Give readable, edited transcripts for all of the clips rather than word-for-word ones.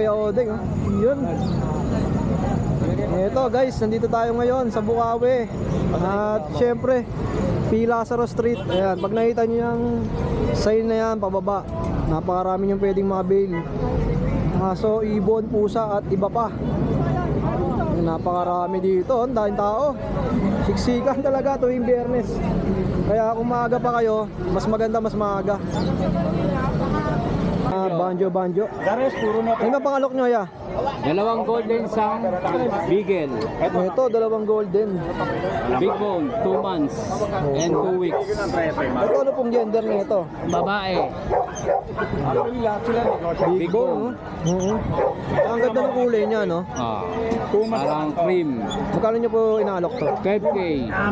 Kuya Odeng, oh. Yun. Ito guys, nandito tayo ngayon sa Bukawi. At syempre, P. Lazaro Street. Ayan, pag nakita nyo yung sign na yan, pababa, napakarami yung pwedeng mabil. Aso, ibon, pusa at iba pa. Napakarami dito, ang daming tao. Siksikan talaga tuwing Biyernes. Kaya kung maaga pa kayo, mas maganda mas maaga. Banjo. Ano ba pangalok nyo, ya? Dalawang golden sang beagle. Ito, dalawang golden. Big bone, 2 months and 2 weeks. Ito, ano pong gender na ito? Babae. Big bone, no? Ang ganda ng kulay niya, no? Parang cream. Magkano nyo po inaalok to? 12K,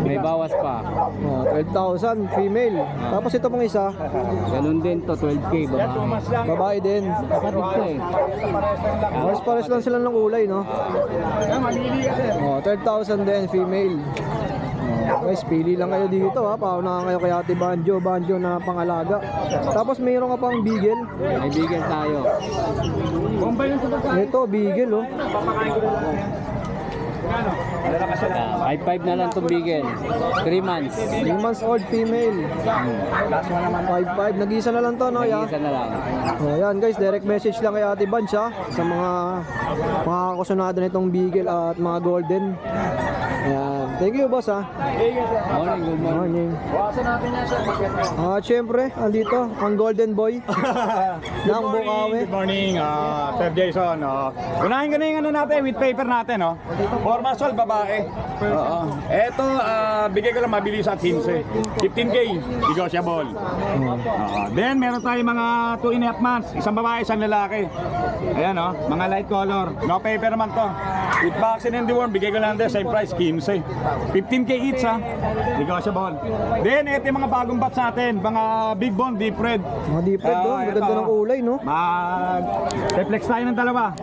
may bawas pa. 12,000, female. Tapos ito pong isa, Ganun din to, 12K, babae. babae din. Kapatid ko eh. Pares lang sila ng kulay, no? 12,000 din, female. Guys, pili lang kayo dito, ha. Paunahan kayo kay Ate Banjo na pangalaga. Tapos mayroon ka pang beagle. May beagle tayo. Ito, beagle, oh. 5-5 na lang itong beagle. 3 months. 3 months old female. 5'5", nag-isa na lang to, no, ya? Isa na lang. Ayan guys, direct message lang kay Ate Banj, ha, sa mga kusunado nitong beagle at mga golden. Ayan, thank you boss, ha. Morning, good morning. At syempre, andito ang golden boy ng Bukawi. Good morning, Sir Jason. Unahin ko na yung ano natin, with paper natin, no? Formasol, babae. Eto, bigay ko lang mabilis at 15. 15K, negotiable. Then, meron tayo mga 2.5 months. Isang babae, isang lalaki. Ayan, no? Mga light color. No paper naman to. With vaccine and deworm, bigay ko lang din, same price, 15. 15K each, ha? Negotiable. Then, eto yung mga bagong batch natin. Mga big bone, deep red. Mga deep red, no? Maganda ng kulay, no? Mag-reflex tayo ng dalawa.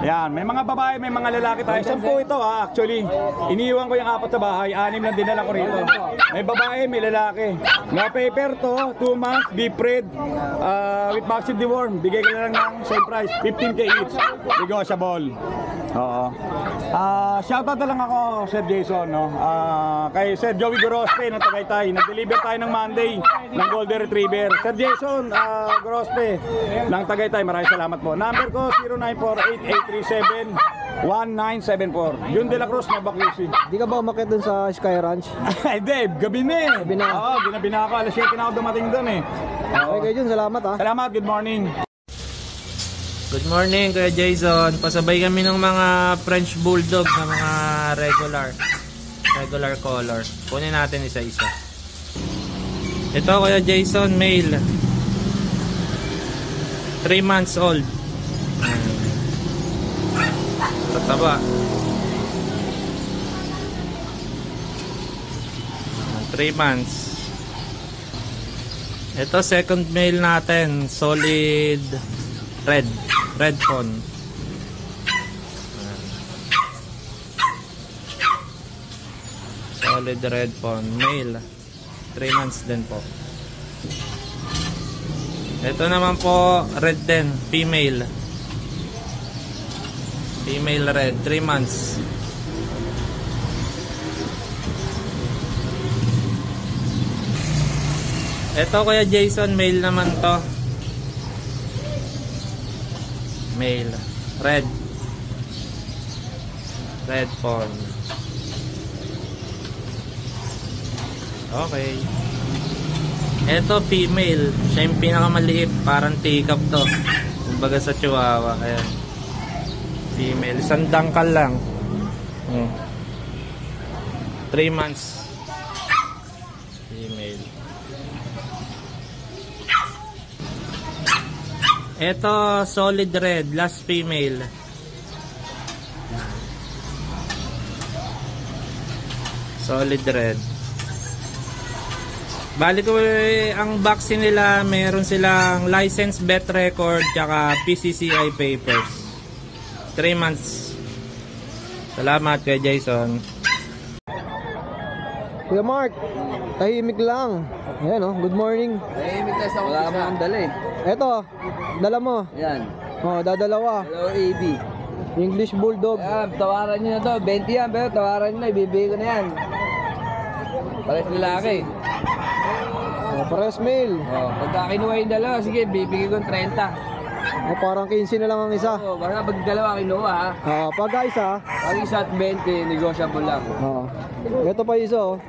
Ayan, may mga babae, may mga lalaki tayo. 10 ito, ha? Actually, iniiwan ko yung 4 sa bahay. 6 lang dinala ko rito. May babae, may lalaki. No paper to, 2 months, deep red, with vaccine deworm. Bigay ko lang ng same price, 15K each. Negotiable. Oo. Shoutout na lang ako, Sir Jason, no? Kay Sir Joey Gorospe ng Tagaytay. Nag-deliver tayo ng Monday ng Golden Retriever. Sir Jason Gorospe ng Tagaytay, maraming salamat po. Number ko 0948-837-1974. Jun de la Cruz, Nabaklusi. Di ka ba umakyat dun sa Sky Ranch? Hindi, gabi na eh. Gabi na. Oo, ginabi na ako. Alas 7 na ako dumating doon eh. Okay kayo Jun, salamat, ha. Salamat, good morning. Good morning, Kuya Jason. Pasabay kami ng mga French Bulldog na mga regular color. Kunin natin isa-isa. Ito, Kuya Jason, male. 3 months old. Tataba. 3 months. Ito, second male natin. Solid red phone. Solid red phone, male. 3 months din po. Ito naman po, red din, female. Female red, 3 months. Ito, Kuya Jason, male naman to. Male, red phone. Okay. Ito female, siya yung pinakamaliit, parang teacup to. Kumbaga sa Chihuahua. Ayan. Female, isang dangkal lang. 3 months. Female. Ito, solid red, last female. Solid red. Bali ko ang vaccine nila, meron silang license, vet record, tsaka PCCI papers. 3 months. Salamat kay Jason. Kuya Mark, tahimik lang. Ayan, oh, good morning. Tahimik na sa wala mo ang dala eh. Eto, dala mo. Yan. Oh, dadalawa. Hello, AB. English Bulldog. Ayan, tawaran nyo na to. 20 yan, pero tawaran nyo na. Ibibigay ko na yan. Pares lalaki. Oh, pares male. Oh, pagka kinuha yung dalawa, sige, bibigay ko ng 30. Oh, parang 15 na lang ang isa. Oh, baka pag dalawa kinuha ha. Oh, pagka isa. Pag isa at 20, negotiable lang. Oh. Ito pa isa oh.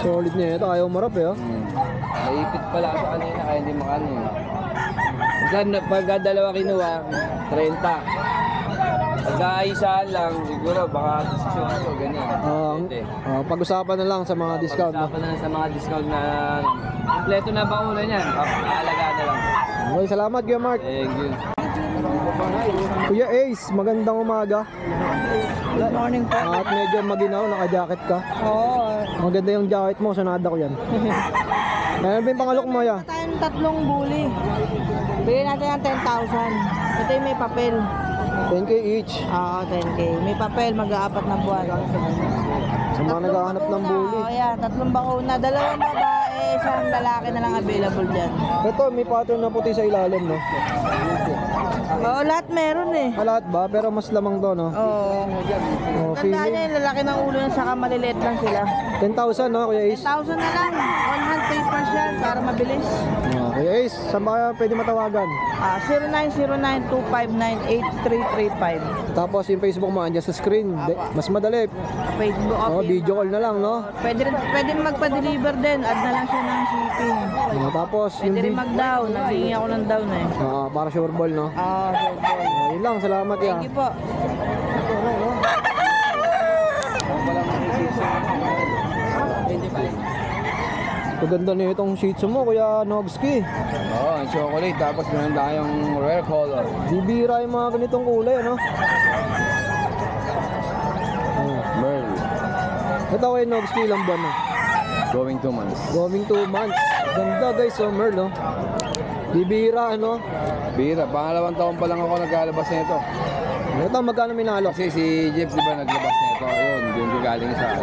Solid niya ito, ayaw marap eh oh. Naipit pala sa kanina, kaya hindi makano eh. Pagka dalawa kinuha, 30. Pagka isa lang, siguro baka 18, ganyan. Pag-usapan na lang sa mga discount. No? Pag-usapan na sa mga discount na kompleto na bakulan yan. Aalaga na lang. Okay, salamat Kuya Mark. Thank you. Kuya Ace, magandang umaga. Good morning po. At medyo maginaw, naka-jacket ka. Oo. Maganda yung jacket mo, sanada ko yan. Ano ba yung pangalok mo ya? Tayong tatlong bully. Bigyan natin ng 10,000. Ito yung may papel. 10k each. Oo, 10K. May papel, mag-aapat na buwan. Sa mga naghahanap ng bully. Oo, yan. Tatlong bakuna. Dalawang babae, isang lalaki na lang available dyan. Ito, may pattern na puti sa ilalim, no? Oo, lahat meron eh. Lahat ba? Pero mas lamang to, no? Oo. Oh, Tandaan feeling. niya yung lalaki ng ulo yan, saka maliliit lang sila. 10,000, no, Kuya Ace? 10,000 na lang. On hand papers yan para mabilis. Oh, Kuya Ace, saan ba pwede matawagan? 0909-259-8335. Tapos yung Facebook mo, andyan sa screen. Mas madali. Facebook Oh, video call na lang, no? Pwede magpa-deliver din. Add na lang siya ng shipping. Oh, tapos yung Pwede rin mag-down. Naghingi ako ng down eh. para sure ball, no? Sure boy. Yun lang, salamat ya. Thank you po. Paganda na itong shih tzu mo, Kuya Nogski. Oo, ang chocolate. Tapos meron tayong rare color. Bibira yung mga ganitong kulay, no? Merl. Ito Kuya Nogski, ilang buwan na? Going 2 months. Going 2 months. Ganda guys, summer, no? Bibira, ano? Bira, pangalawang taon pa lang ako naglalabas nito. Ito, magkano minalo? Kasi si Jeff, di ba, naglabas nito. Ayun, yung galing sa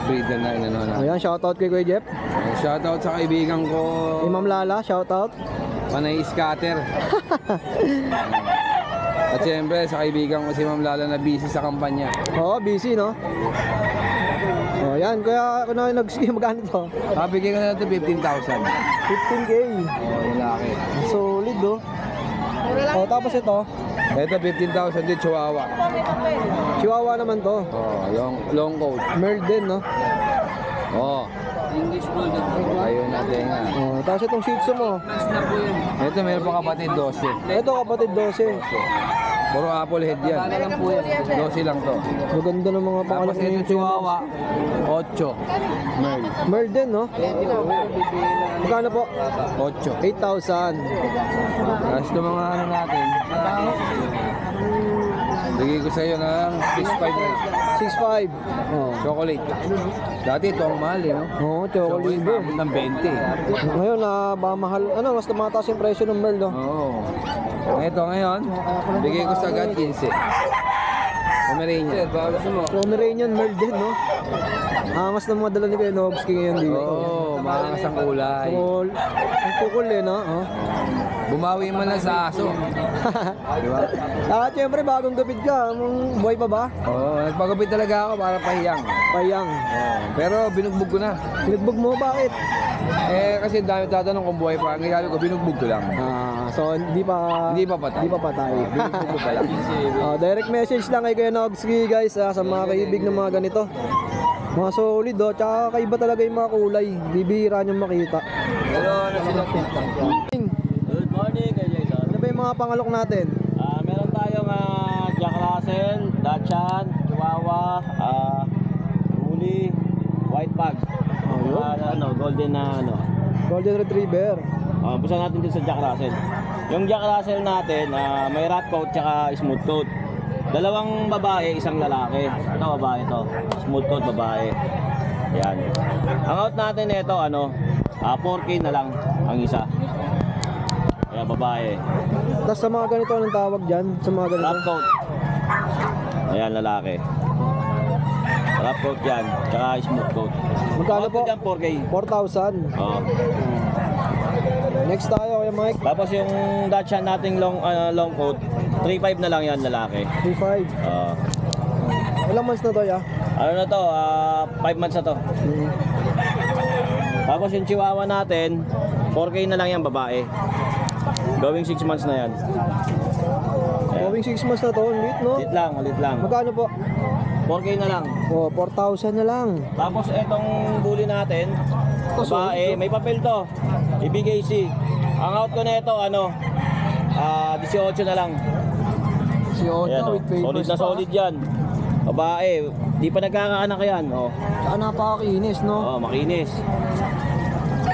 breeder na inano na. Ayan, shoutout kay Kuya Jeff. Shoutout sa kaibigan ko, Imam Lala, shoutout. Panay Scatter. At siyempre, sa kaibigan ko si Ma'am Lala na busy sa kampanya. Oo, busy, no? Oh, yan, Kuya, kung na nag-ski, magkano ito? Bigyan ko na natin 15,000. 15k. Oh, laki. Solid, no? Oh, tapos ito, Ito 15,000 din, Chihuahua. Chihuahua naman to. Oh, long coat. Merl din, no? Oh. English Bulldog. Ayun natin nga. Oh, tapos itong shih tzu mo. Ito meron pa kapatid 12. Ito, kapatid 12. Puro apple head yan. 12 lang to. Maganda ng mga Tapos pangalak ito niyo. Chihuahua, 8. Merl. Merl din, no? Magkano po? 8. 8,000. Tapos ito mga ano natin. Bigay ko sa iyo ng 6.5 na lang. 6,500. Oh. Chocolate. Dati ito ang mahal eh, no? Oo, chocolate. Chocolate ng 20. Ngayon, ba mahal, ano, mas tumataas yung presyo ng Merl, no? Oo. Ito ngayon, bigay ko sa agad 15. Pomeranian. Pomeranian Merl din, no? Angas ng mga dala ni Kuya Nogski ngayon dito. Oo, maangas ang kulay. Cool. Ang kukul eh, no? Oh. Bumawi man lang sa aso. Di ba? Siyempre, bagong gupit ka. Buhay pa ba? Oo, nagpagupit talaga ako para pahiyang. Payang. Pero binugbog ko na. Pinagbog mo, bakit? Kasi dami tatanong kung buhay pa. Ang sabi ko, binugbog ko lang. So, hindi pa patay. Hindi pa patay. Binugbog ko pa lang. Direct message lang kay Kuya Nogski, guys, sa mga kaibig ng mga ganito. Mga solid, oh. Tsaka kaiba talaga yung mga kulay. Bibihira niyong makita. Pero ano sila? Good morning, kay Jason. Ano ba yung mga pangalok natin? Meron tayong Jack Russell, Dachshund, Chihuahua, Bully, White Pug. Golden na Golden Retriever. Umpisa natin din sa Jack Russell. Yung Jack Russell natin, may rat coat tsaka smooth coat. Dalawang babae, isang lalaki. Ito babae to. Smooth coat babae. Yan. Ang out natin ito 4K na lang ang isa. Kaya babae. Tapos sa mga ganito, anong tawag dyan? Sa mga ganito? Rat coat. Ayan lalaki. Rat coat yan, tsaka smooth coat. Magkano po? Out dyan 4K. 4,000. Oh. Next tayo Kuya Mike. Tapos yung Dachshund nating long coat, 3.5 na lang yan lalaki. 3.5. Ilang months na to ya? Ano na to, 5 months na to. Tapos yung Chihuahua natin, 4K na lang yan babae. Going 6 months na yan. Going 6 months na to, ulit no? Ulit lang. Magkano po? 4K na lang. 4,000 na lang. Tapos etong bully natin, babae, may papel to. IBKC. Ang out ko na ito, 18 na lang. Si Ocho Ayan, with papers solid na pa. solid yan. Babae, di pa nagkakaanak yan. Saka napakakinis no? Makinis.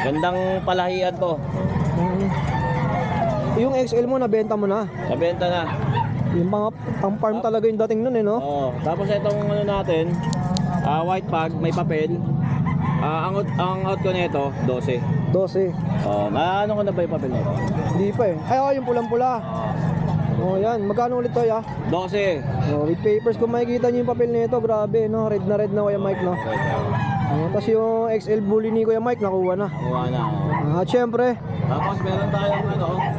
Gandang palahian to. Yung XL mo nabenta mo na. Nabenta na. Yung mga pang-farm talaga yung dating nun no? Tapos itong natin, white pag, may papel. Ang out ko nito, 12. 12. Ano ko na ba yung papel nito? Hindi pa eh. Ay, yung pulang-pula. Yan. Magkano ulit to ya? 12. With papers, kung makikita nyo yung papel nito, grabe no? Red na Kuya Mike no? Tapos yung XL bully ni Kuya Mike, nakuha na. Nakuha na. At syempre, Tapos meron tayong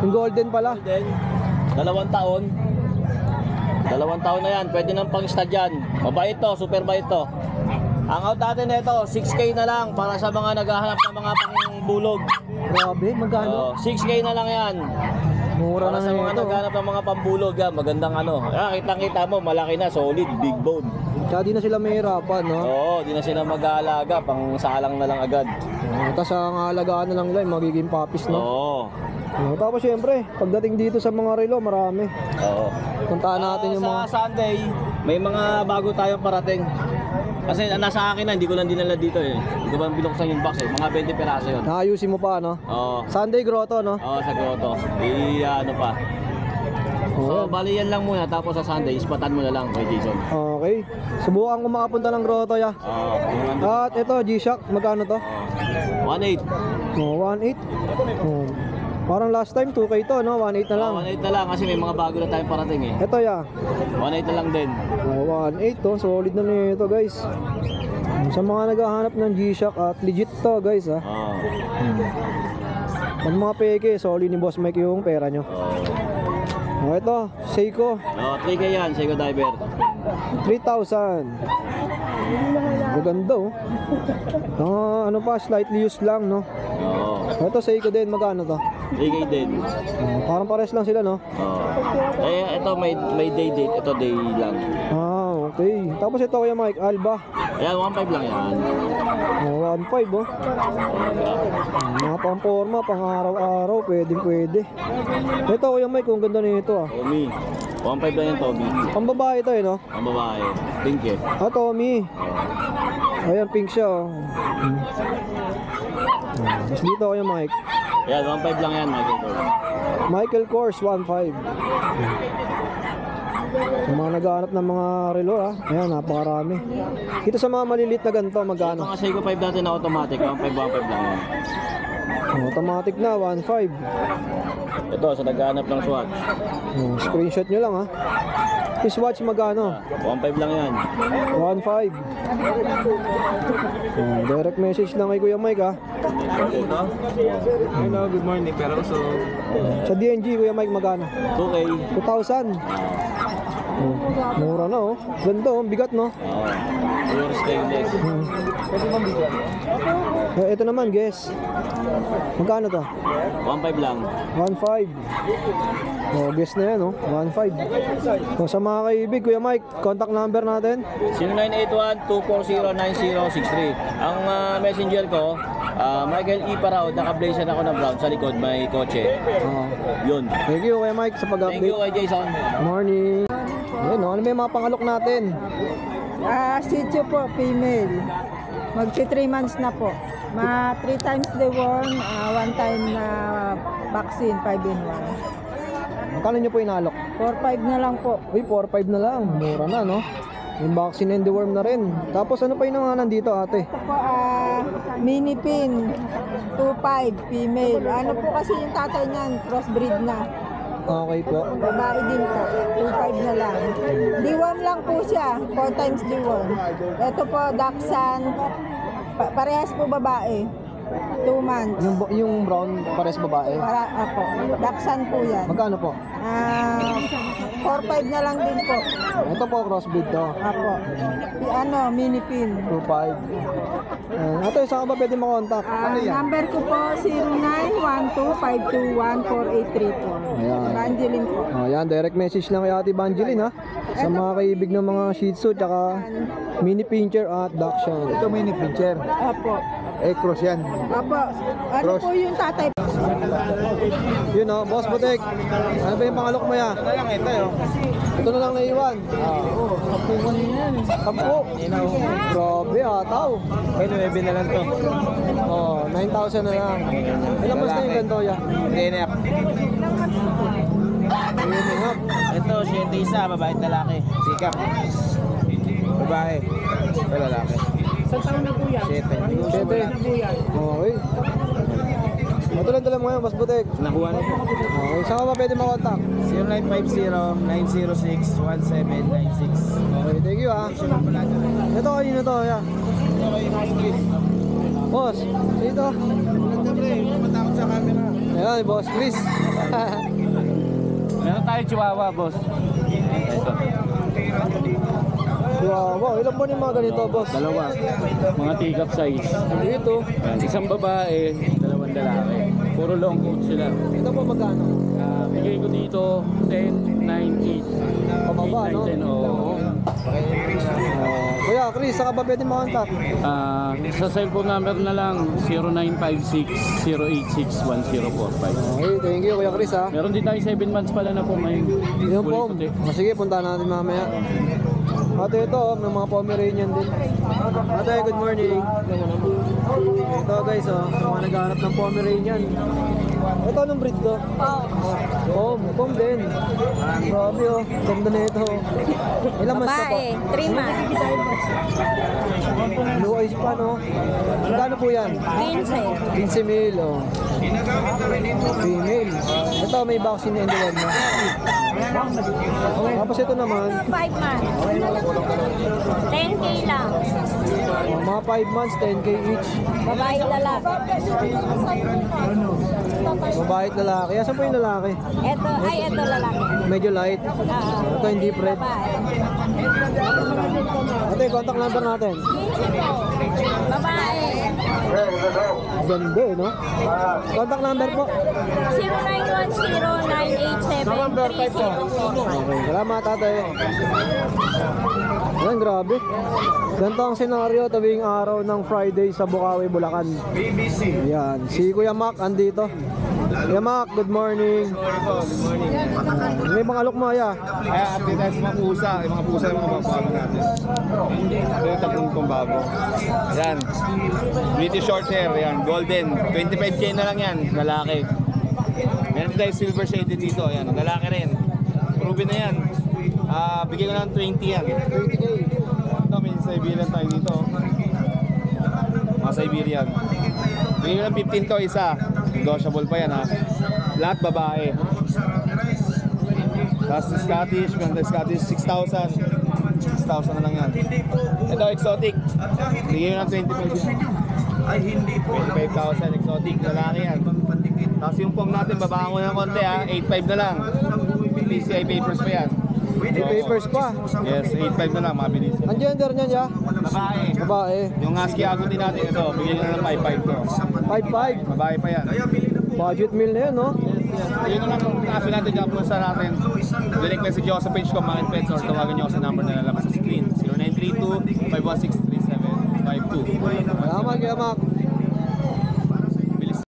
yung golden pala. Then, 2 taon. 2 taon na yan. Pwede nang pang-stud yan. Mabait to, super bait to. Ang out natin nito, 6K na lang para sa mga naghahanap ng mga pangbulog. Grabe, magkano? 6K na lang yan. Mura Para na sa mga nito. naghahanap ng mga pambulog yan, magandang kitang-kita mo, malaki na, solid, big bone. Kaya di na sila mahirapan, no? Di na sila mag-aalaga, pang salang na lang agad. Tapos ang alagaan na lang nila, yung magiging puppies, no? Tapos syempre, pagdating dito sa mga relo, marami. Puntahan natin yung mga... Sa Sunday, may mga bago tayong parating. Kasi nasa akin na, hindi ko lang dinala dito eh. Hindi ko ba binuksan yung box eh. Mga 20 piraso yun. Naayusin mo pa, no? Oo. Sunday Grotto, no? Sa grotto. Ano pa. So, bali yan lang muna. Tapos sa Sunday, ispatan mo na lang kay Jason. Okay. Subukan ko makapunta ng grotto, ya. At ito, G-Shock, magkano to? 1.8. 1.8. Parang last time, 2K to, no? 1.8 na lang. 1.8 na lang kasi may mga bago na tayong parating eh. Ito, ya. 1.8 na lang din. 1.8 to, solid na nito, guys. Sa mga naghahanap ng G-Shock at legit to, guys, ha. Pag mga peke, solid ni Boss Mike yung pera nyo. Ito, Seiko. 3K yan, Seiko Diver. 3,000. Maganda, oh. Ano pa, slightly used lang, no? Ito, Seiko din, magkano to? 3K din. Parang pares lang sila, no? Ito may day date, ito day lang. Okay. Tapos ito Kuya Mike, Alba. Ayan, 1.5 lang yan. 1.5, oh. Mga pang-forma, pang-araw-araw, pwede. Ito Kuya Mike, kung ganda nito, ah. Tommy. 1.5 lang yan, Tommy. Pang babae ito, eh, no? Ang babae. Pink eh. Tommy. Ayan, pink siya, oh. Mas dito Kuya Mike. Ayan, 1.5 lang yan, Michael Kors. Michael Kors, 1.5. Sa mga naghahanap ng mga relo, ha. Ayan, napakarami. Dito sa mga maliliit na ganito, magkano? Ito nga Seiko 5 natin na automatic, 1.5 lang yan. Automatic na, 1.5. Ito, sa naghahanap ng swatch. Screenshot nyo lang, ha. Yung swatch magkano? 1.5 lang yan. 1.5. Direct message lang kay Kuya Mike, ha. Hello, good morning. Pero so, Sa DNG, Kuya Mike, magkano? 2K. 2,000. Mura na, oh. Ganda, oh. Bigat, no? Pure stainless. Ito naman, guess. Magkano to? 1.5 lang. 1.5. Guess na yan, oh. 1.5. So, sa mga kaibig, Kuya Mike, contact number natin. 0981-240-9063. Ang messenger ko, Michael E. Paraod, naka-blazer ako ng brown sa likod, may kotse. Yun. Thank you, Kuya Mike, sa Thank you pag-update. kay Jason. Morning. Ayun, ano may mga pangalok natin? Shih Tzu po, female. Magsi 3 months na po. 3 times deworm, 1 time na vaccine, 5-in-1. Magkano nyo po inalok? 4-5 na lang po. Uy, 4.5 na lang. Mura na, no? Yung vaccine and deworm na rin. Tapos ano pa yung mga nandito, ate? Ito po, mini pin, 2.5, female. Ano po kasi yung tatay niyan, crossbreed na. Okay po. Babae din po, 2.5 na lang. Deworm lang po siya, 4 times deworm. Ito po, Dachshund, parehas po babae. 2 months. Yung brown pares babae. Para, apo. Dachshund po yan. Magkano po? 4-5 na lang din po. Ito po, crossbreed to. Apo. Mini pin. 2.5. Ito, saan ka ba pwede makontak? Number ko po 0912-521-4834. Ayan. Evangeline po. Ayan, direct message lang kay Ate Evangeline ha. Sa mga kaibig ng mga Shih Tzu, tsaka mini pincher at Dachshund. Ito mini pincher. Apo. Cross yan. Apo. Ano po yung tatay? Yun o, Boss Butik. Ano ba yung pangalok mo ya? Ito lang, ito yun. Ito na lang naiwan. Kampo. Grabe, ataw. Ay, 9 na lang to. 9,000 na lang. Ilang mas na yung ganito ya? 3.5. Ito, 7 isa, babae at lalaki. Sikap. Babae. Ito lalaki. Saan taon na po yan? 7. Okay. Ito lang dala mo ngayon, Boss Butik. Nakuha na po. Okay, saan ka ba pwede makontak? 0950-906-1796. Okay, thank you ha. Ito kanino to, ya? Boss, dito. Ayan, Boss Chris. Meron tayo chihuahua, boss. Ito. Wow, ilan po yung mga ganito, Boss? Dalawa. Mga teacup size. Dito. Ayan, isang babae, dalawang lalaki. Puro long coat sila. Ito po magkano? Bigay ko dito 10, 9, 8. Pababa, no? 8, 9, 10, oo. Kuya, Chris, saan ka ba pwede makontak? Sa cellphone number na lang 0956-086-1045. Okay, thank you, Kuya Chris ha. Meron din tayo 7 months pala na po ngayon. Yung Kulay po, puti. sige, punta natin mamaya. Ate, ito, may mga Pomeranian din. Ate, good morning. Ito guys, sa mga naghahanap ng Pomeranian. Ito, anong breed to? Pom din. Grabe oh, ganda na ito. Ilang mas na po? 3 months. Blue eyes pa, no? Magkano po yan? 15. 15,000, oh. Female. Ito, may vaccine na indiwan mo. Tapos ito naman, 5 months. 10K lang. mga 5 months, 10K each. Babae lalaki. Babae at lalaki. Asan po yung lalaki? Ito lalaki. Medyo light. Ito hindi red. Babae. Ate, contact number natin. Babae. Ganda eh, no? Contact number po. 0910-987-3004. Okay, salamat ate. Ayan, grabe. Ganito ang senaryo tuwing araw ng Friday sa Bukawi, Bulacan. Ayan, si Kuya Mac andito. Kuya Mac, good morning. May mga alok mo, ya. Kaya update tayo sa mga pusa. Yung mga pusa yung mga bago natin. Ito yung tatlong kong bago. Yan. British short hair. Yan. Golden. 25K na lang yan. Lalaki. Meron tayo silver shaded dito. Yan. Lalaki rin. Proven na yan. Bigyan ko lang 20 yan. 20K. Ito may Siberian tayo dito. Mga Siberian. Bigyan ko lang 15 to isa. Negotiable pa yan ha. Lahat babae. Tapos Scottish, ganda Scottish, 6,000. 6,000 na lang yan. Ito, exotic. Bigyan ng 25 yan. 25,000 exotic, lalaki yan. Tapos yung pong natin, babaan ko ng konti ha. 8,500 na lang. PCI papers pa yan. May papers pa. Yes, 8,500 na lang, mabilis. Ang gender niyan, ya? Babae. Babae. Yung husky agutin natin, ito, bigyan na ng 5,500 to. 5'5". Babae pa yan. Budget meal na yun, no? Yun na lang ang kaso natin, kapunan sa natin. Direct message ako sa page ko, Market Pets, or tawagan nyo ako sa number na lalabas sa screen. 0932-516-3752. Salamat, Kuya Mac.